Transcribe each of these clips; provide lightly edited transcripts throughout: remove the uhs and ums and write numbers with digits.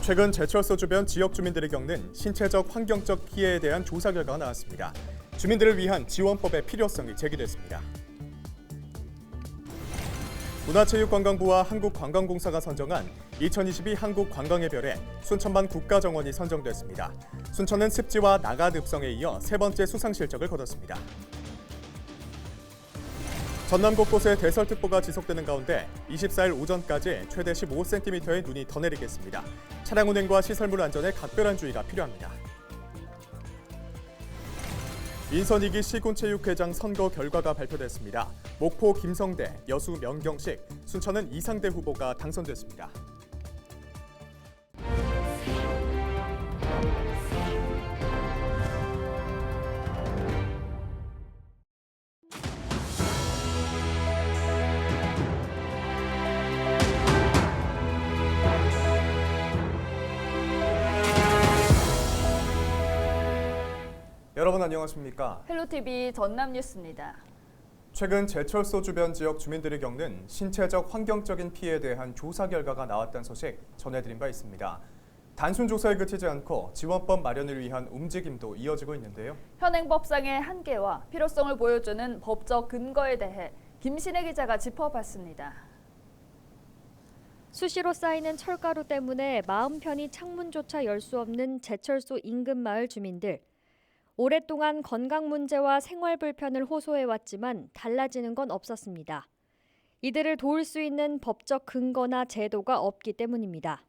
최근 제철소 주변 지역 주민들이 겪는 신체적, 환경적 피해에 대한 조사 결과가 나왔습니다. 주민들을 위한 지원법의 필요성이 제기됐습니다. 문화체육관광부와 한국관광공사가 선정한 2022 한국관광의 별에 순천만 국가정원이 선정됐습니다. 순천은 습지와 나가 늪성에 이어 세 번째 수상 실적을 거뒀습니다. 전남 곳곳에 대설특보가 지속되는 가운데 24일 오전까지 최대 15cm의 눈이 더 내리겠습니다. 차량 운행과 시설물 안전에 각별한 주의가 필요합니다. 인선 2기 시군체육회장 선거 결과가 발표됐습니다. 목포 김성대, 여수 명경식, 순천은 이상대 후보가 당선됐습니다. 여러분 안녕하십니까? 헬로티비 전남 뉴스입니다. 최근 제철소 주변 지역 주민들이 겪는 신체적, 환경적인 피해에 대한 조사 결과가 나왔다는 소식 전해드린 바 있습니다. 단순 조사에 그치지 않고 지원법 마련을 위한 움직임도 이어지고 있는데요. 현행법상의 한계와 필요성을 보여주는 법적 근거에 대해 김신혜 기자가 짚어봤습니다. 수시로 쌓이는 철가루 때문에 마음 편히 창문조차 열 수 없는 제철소 인근 마을 주민들. 오랫동안 건강 문제와 생활 불편을 호소해왔지만 달라지는 건 없었습니다. 이들을 도울 수 있는 법적 근거나 제도가 없기 때문입니다.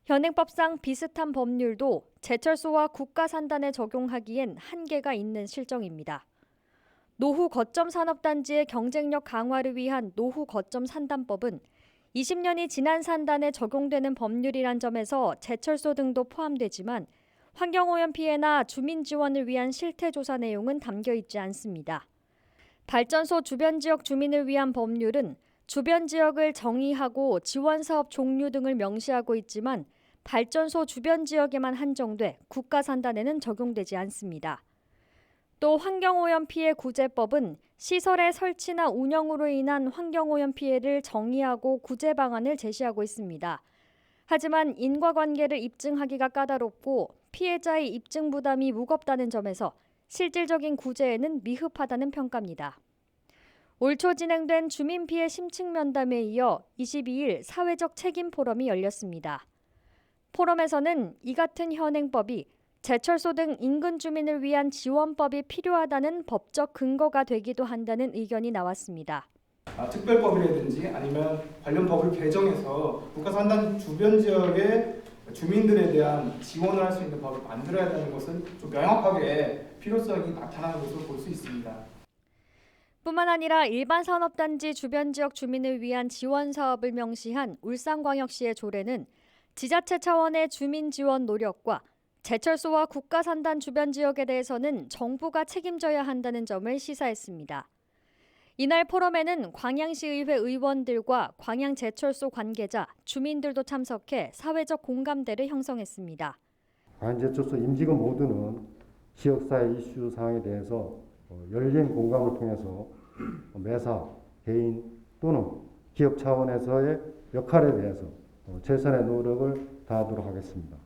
현행법상 비슷한 법률도 제철소와 국가산단에 적용하기엔 한계가 있는 실정입니다. 노후 거점 산업단지의 경쟁력 강화를 위한 노후 거점 산단법은 20년이 지난 산단에 적용되는 법률이란 점에서 제철소 등도 포함되지만 환경오염 피해나 주민 지원을 위한 실태조사 내용은 담겨 있지 않습니다. 발전소 주변 지역 주민을 위한 법률은 주변 지역을 정의하고 지원 사업 종류 등을 명시하고 있지만 발전소 주변 지역에만 한정돼 국가 산단에는 적용되지 않습니다. 또 환경오염 피해 구제법은 시설의 설치나 운영으로 인한 환경오염 피해를 정의하고 구제 방안을 제시하고 있습니다. 하지만 인과관계를 입증하기가 까다롭고 피해자의 입증 부담이 무겁다는 점에서 실질적인 구제에는 미흡하다는 평가입니다. 올 초 진행된 주민피해 심층 면담에 이어 22일 사회적 책임 포럼이 열렸습니다. 포럼에서는 이 같은 현행법이 제철소 등 인근 주민을 위한 지원법이 필요하다는 법적 근거가 되기도 한다는 의견이 나왔습니다. 특별법이라든지 아니면 관련 법을 개정해서 국가산단 주변 지역의 주민들에 대한 지원을 할 수 있는 법을 만들어야 되는 것은 좀 명확하게 필요성이 나타나는 것으로 볼 수 있습니다. 뿐만 아니라 일반 산업단지 주변 지역 주민을 위한 지원 사업을 명시한 울산광역시의 조례는 지자체 차원의 주민 지원 노력과 제철소와 국가산단 주변 지역에 대해서는 정부가 책임져야 한다는 점을 시사했습니다. 이날 포럼에는 광양시의회 의원들과 광양제철소 관계자, 주민들도 참석해 사회적 공감대를 형성했습니다. 광양제철소 임직원 모두는 지역사회 이슈 사항에 대해서 열린 공감을 통해서 매사, 개인 또는 기업 차원에서의 역할에 대해서 최선의 노력을 다하도록 하겠습니다.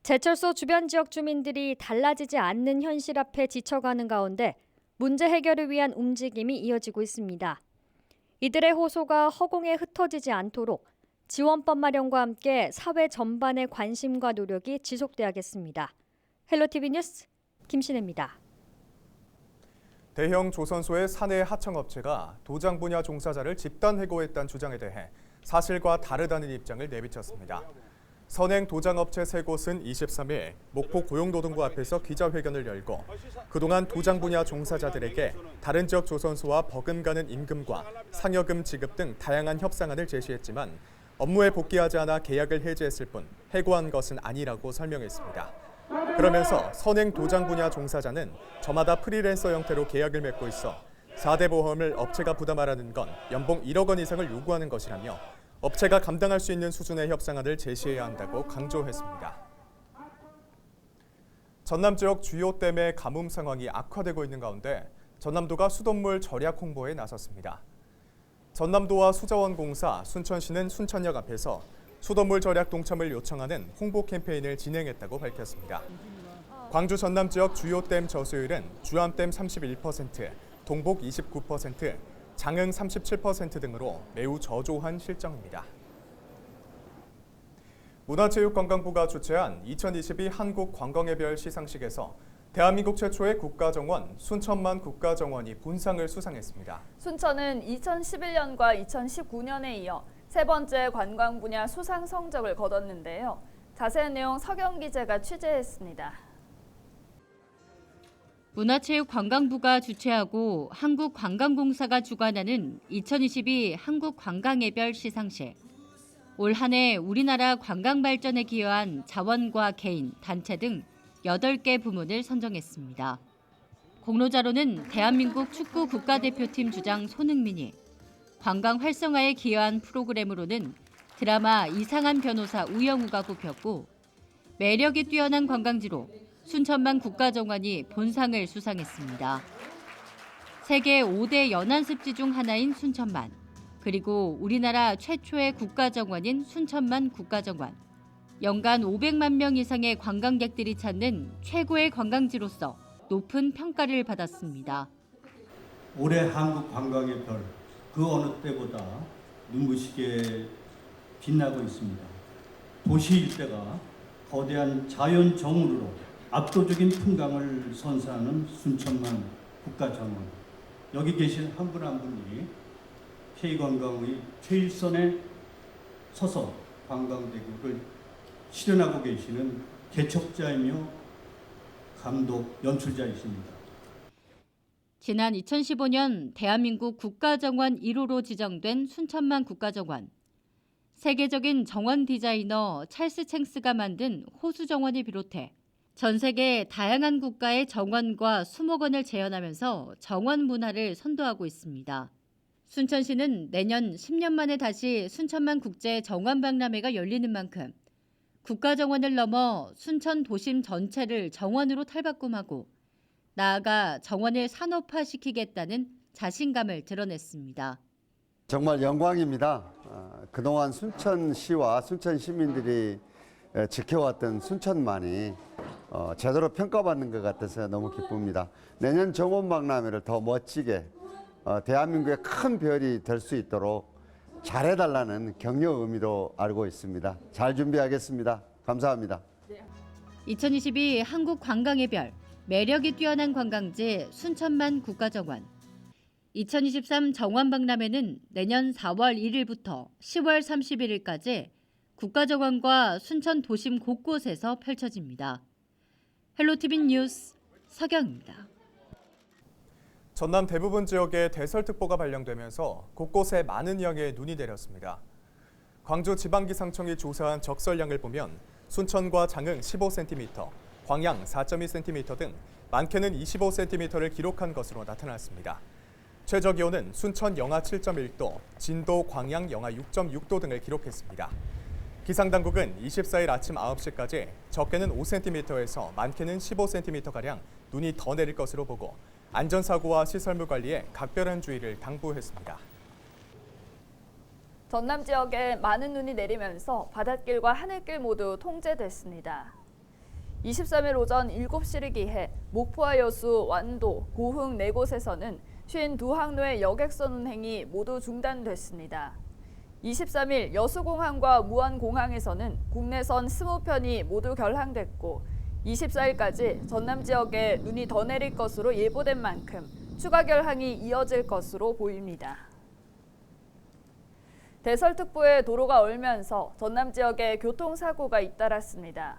제철소 주변 지역 주민들이 달라지지 않는 현실 앞에 지쳐가는 가운데 문제 해결을 위한 움직임이 이어지고 있습니다. 이들의 호소가 허공에 흩어지지 않도록 지원법 마련과 함께 사회 전반의 관심과 노력이 지속돼야겠습니다. 헬로티비 뉴스 김신혜입니다. 대형 조선소의 사내 하청업체가 도장 분야 종사자를 집단 해고했다는 주장에 대해 사실과 다르다는 입장을 내비쳤습니다. 선행 도장업체 3곳은 23일 목포 고용노동부 앞에서 기자회견을 열고 그동안 도장 분야 종사자들에게 다른 지역 조선소와 버금가는 임금과 상여금 지급 등 다양한 협상안을 제시했지만 업무에 복귀하지 않아 계약을 해지했을 뿐 해고한 것은 아니라고 설명했습니다. 그러면서 선행 도장 분야 종사자는 저마다 프리랜서 형태로 계약을 맺고 있어 4대 보험을 업체가 부담하라는 건 연봉 1억 원 이상을 요구하는 것이라며 업체가 감당할 수 있는 수준의 협상안을 제시해야 한다고 강조했습니다. 전남 지역 주요 댐의 가뭄 상황이 악화되고 있는 가운데 전남도가 수돗물 절약 홍보에 나섰습니다. 전남도와 수자원공사, 순천시는 순천역 앞에서 수돗물 절약 동참을 요청하는 홍보 캠페인을 진행했다고 밝혔습니다. 광주 전남 지역 주요 댐 저수율은 주암댐 31%, 동복 29%, 장흥 37% 등으로 매우 저조한 실정입니다. 문화체육관광부가 주최한 2022 한국관광의 별 시상식에서 대한민국 최초의 국가정원 순천만 국가정원이 본상을 수상했습니다. 순천은 2011년과 2019년에 이어 세 번째 관광 분야 수상 성적을 거뒀는데요. 자세한 내용 서경 기자가 취재했습니다. 문화체육관광부가 주최하고 한국관광공사가 주관하는 2022 한국관광의 시상식. 올 한 해 우리나라 관광 발전에 기여한 자원과 개인, 단체 등 8개 부문을 선정했습니다. 공로자로는 대한민국 축구 국가대표팀 주장 손흥민이, 관광 활성화에 기여한 프로그램으로는 드라마 이상한 변호사 우영우가 꼽혔고, 매력이 뛰어난 관광지로 순천만 국가정원이 본상을 수상했습니다. 세계 5대 연안습지 중 하나인 순천만, 그리고 우리나라 최초의 국가정원인 순천만 국가정원. 연간 500만 명 이상의 관광객들이 찾는 최고의 관광지로서 높은 평가를 받았습니다. 올해 한국 관광의 별, 그 어느 때보다 눈부시게 빛나고 있습니다. 도시 일대가 거대한 자연 정원으로 압도적인 풍광을 선사하는 순천만 국가정원. 여기 계신 한 분 한 분이 K관광의 최일선에 서서 관광대국을 실현하고 계시는 개척자이며 감독, 연출자이십니다. 지난 2015년 대한민국 국가정원 1호로 지정된 순천만 국가정원. 세계적인 정원 디자이너 찰스 챙스가 만든 호수정원을 비롯해 전 세계 다양한 국가의 정원과 수목원을 재현하면서 정원 문화를 선도하고 있습니다. 순천시는 내년 10년 만에 다시 순천만 국제 정원박람회가 열리는 만큼 국가정원을 넘어 순천 도심 전체를 정원으로 탈바꿈하고 나아가 정원을 산업화시키겠다는 자신감을 드러냈습니다. 정말 영광입니다. 그동안 순천시와 순천 시민들이 지켜왔던 순천만이 제대로 평가받는 것 같아서 너무 기쁩니다. 내년 정원박람회를 더 멋지게 대한민국의 큰 별이 될 수 있도록 잘해달라는 격려 의미로 알고 있습니다. 잘 준비하겠습니다. 감사합니다. 2022 한국관광의 별, 매력이 뛰어난 관광지 순천만 국가정원. 2023 정원박람회는 내년 4월 1일부터 10월 31일까지 국가정원과 순천 도심 곳곳에서 펼쳐집니다. 헬로티비 뉴스 서경입니다. 전남 대부분 지역에 대설특보가 발령되면서 곳곳에 많은 양의 눈이 내렸습니다. 광주지방기상청이 조사한 적설량을 보면 순천과 장흥 15cm, 광양 4.2cm 등 많게는 25cm를 기록한 것으로 나타났습니다. 최저기온은 순천 영하 7.1도, 진도 광양 영하 6.6도 등을 기록했습니다. 기상당국은 24일 아침 9시까지 적게는 5cm에서 많게는 15cm가량 눈이 더 내릴 것으로 보고 안전사고와 시설물 관리에 각별한 주의를 당부했습니다. 전남 지역에 많은 눈이 내리면서 바닷길과 하늘길 모두 통제됐습니다. 23일 오전 7시를 기해 목포와 여수, 완도, 고흥 4곳에서는 52항로의 여객선 운행이 모두 중단됐습니다. 23일 여수공항과 무안공항에서는 국내선 20편이 모두 결항됐고 24일까지 전남 지역에 눈이 더 내릴 것으로 예보된 만큼 추가 결항이 이어질 것으로 보입니다. 대설특보에 도로가 얼면서 전남 지역에 교통사고가 잇따랐습니다.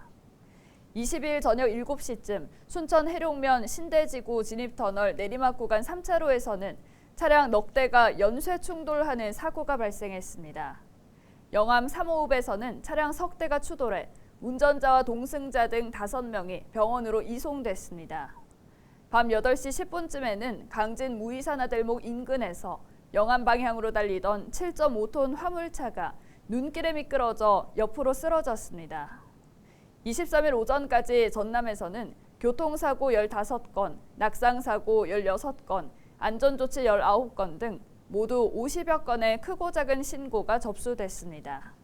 20일 저녁 7시쯤 순천 해룡면 신대지구 진입터널 내리막 구간 3차로에서는 차량 넉 대가 연쇄 충돌하는 사고가 발생했습니다. 영암 3호읍에서는 차량 석 대가 추돌해 운전자와 동승자 등 5명이 병원으로 이송됐습니다. 밤 8시 10분쯤에는 강진 무이산화들목 인근에서 영암 방향으로 달리던 7.5톤 화물차가 눈길에 미끄러져 옆으로 쓰러졌습니다. 23일 오전까지 전남에서는 교통사고 15건, 낙상사고 16건, 안전조치 19건 등 모두 50여 건의 크고 작은 신고가 접수됐습니다.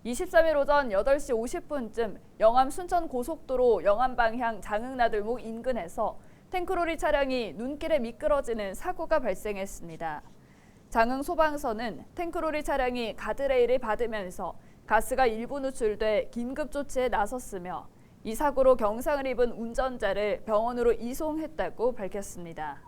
23일 오전 8시 50분쯤 영암 순천 고속도로 영암 방향 장흥나들목 인근에서 탱크로리 차량이 눈길에 미끄러지는 사고가 발생했습니다. 장흥 소방서는 탱크로리 차량이 가드레일을 받으면서 가스가 일부 누출돼 긴급 조치에 나섰으며 이 사고로 경상을 입은 운전자를 병원으로 이송했다고 밝혔습니다.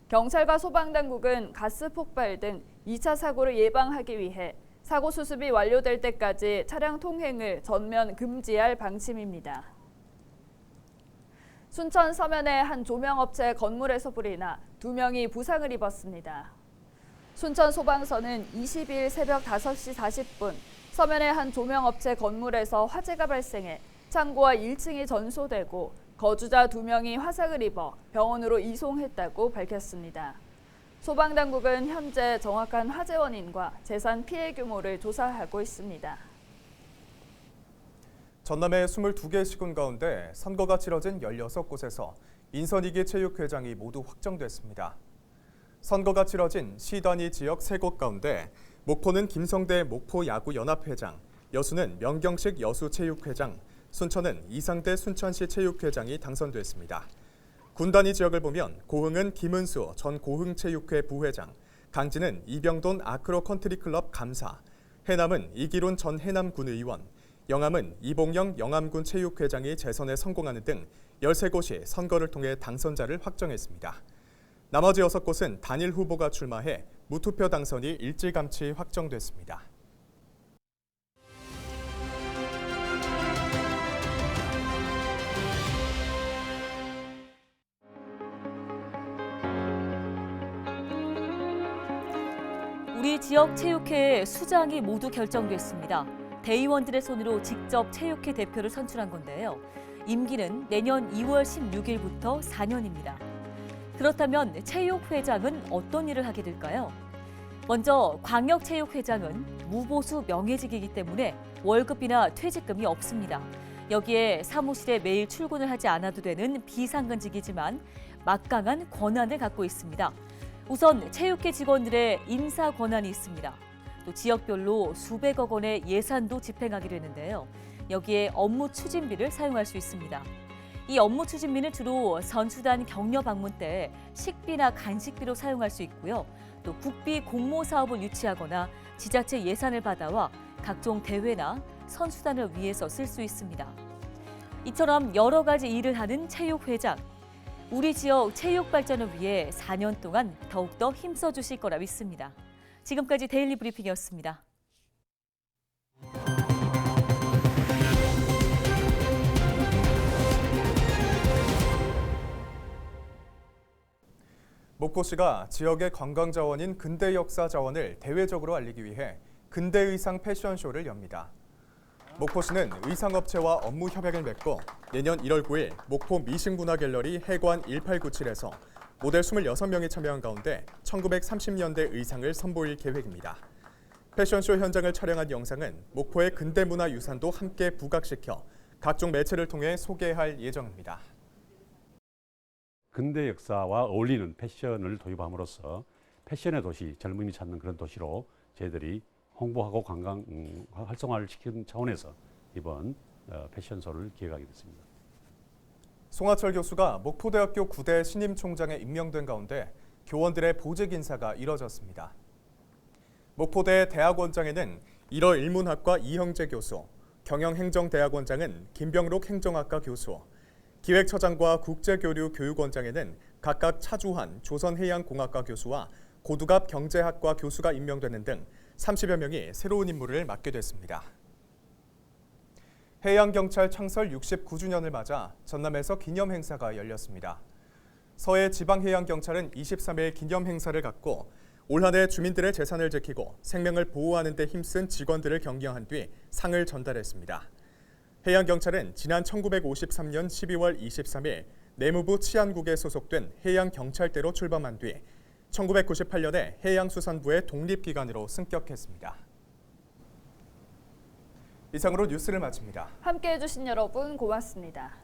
경찰과 소방당국은 가스 폭발 등 2차 사고를 예방하기 위해 사고 수습이 완료될 때까지 차량 통행을 전면 금지할 방침입니다. 순천 서면의 한 조명업체 건물에서 불이 나 2명이 부상을 입었습니다. 순천 소방서는 22일 새벽 5시 40분 서면의 한 조명업체 건물에서 화재가 발생해 창고와 1층이 전소되고 거주자 2명이 화상을 입어 병원으로 이송했다고 밝혔습니다. 소방당국은 현재 정확한 화재 원인과 재산 피해 규모를 조사하고 있습니다. 전남의 22개 시군 가운데 선거가 치러진 16곳에서 인선 2기 체육회장이 모두 확정됐습니다. 선거가 치러진 시 단위 지역 3곳 가운데 목포는 김성대 목포야구연합회장, 여수는 명경식 여수체육회장, 순천은 이상대 순천시 체육회장이 당선됐습니다. 군 단위 지역을 보면 고흥은 김은수 전 고흥체육회 부회장, 강진은 이병돈 아크로컨트리클럽 감사, 해남은 이기론 전 해남군 의원, 영암은 이봉영 영암군 체육회장이 재선에 성공하는 등 13곳이 선거를 통해 당선자를 확정했습니다. 나머지 6곳은 단일 후보가 출마해 무투표 당선이 일찌감치 확정됐습니다. 우리 지역 체육회의 수장이 모두 결정됐습니다. 대의원들의 손으로 직접 체육회 대표를 선출한 건데요. 임기는 내년 2월 16일부터 4년입니다. 그렇다면 체육회장은 어떤 일을 하게 될까요? 먼저 광역체육회장은 무보수 명예직이기 때문에 월급이나 퇴직금이 없습니다. 여기에 사무실에 매일 출근을 하지 않아도 되는 비상근직이지만 막강한 권한을 갖고 있습니다. 우선 체육회 직원들의 인사 권한이 있습니다. 또 지역별로 수백억 원의 예산도 집행하게 되는데요. 여기에 업무 추진비를 사용할 수 있습니다. 이 업무 추진비는 주로 선수단 격려 방문 때 식비나 간식비로 사용할 수 있고요. 또 국비 공모 사업을 유치하거나 지자체 예산을 받아와 각종 대회나 선수단을 위해서 쓸 수 있습니다. 이처럼 여러 가지 일을 하는 체육회장. 우리 지역 체육 발전을 위해 4년 동안 더욱더 힘써 주실 거라 믿습니다. 지금까지 데일리 브리핑이었습니다. 목포시가 지역의 관광자원인 근대역사자원을 대외적으로 알리기 위해 근대의상 패션쇼를 엽니다. 목포시는 의상업체와 업무 협약을 맺고 내년 1월 9일 목포 미식문화갤러리 해관 1897에서 모델 26명이 참여한 가운데 1930년대 의상을 선보일 계획입니다. 패션쇼 현장을 촬영한 영상은 목포의 근대문화유산도 함께 부각시켜 각종 매체를 통해 소개할 예정입니다. 근대 역사와 어울리는 패션을 도입함으로써 패션의 도시, 젊음이 찾는 그런 도시로 저희들이 홍보하고 관광 활성화를 시키는 차원에서 이번 패션쇼를 기획하게 됐습니다. 송하철 교수가 목포대학교 9대 신임 총장에 임명된 가운데 교원들의 보직 인사가 이뤄졌습니다. 목포대 대학원장에는 일어일문학과 이형재 교수, 경영행정대학원장은 김병록 행정학과 교수, 기획처장과 국제교류 교육원장에는 각각 차주환 조선해양공학과 교수와 고두갑 경제학과 교수가 임명되는 등 30여 명이 새로운 임무를 맡게 됐습니다. 해양경찰 창설 69주년을 맞아 전남에서 기념행사가 열렸습니다. 서해 지방해양경찰은 23일 기념행사를 갖고 올 한 해 주민들의 재산을 지키고 생명을 보호하는 데 힘쓴 직원들을 격려한 뒤 상을 전달했습니다. 해양경찰은 지난 1953년 12월 23일 내무부 치안국에 소속된 해양경찰대로 출범한 뒤 1998년에 해양수산부의 독립기관으로 승격했습니다. 이상으로 뉴스를 마칩니다. 함께해 주신 여러분 고맙습니다.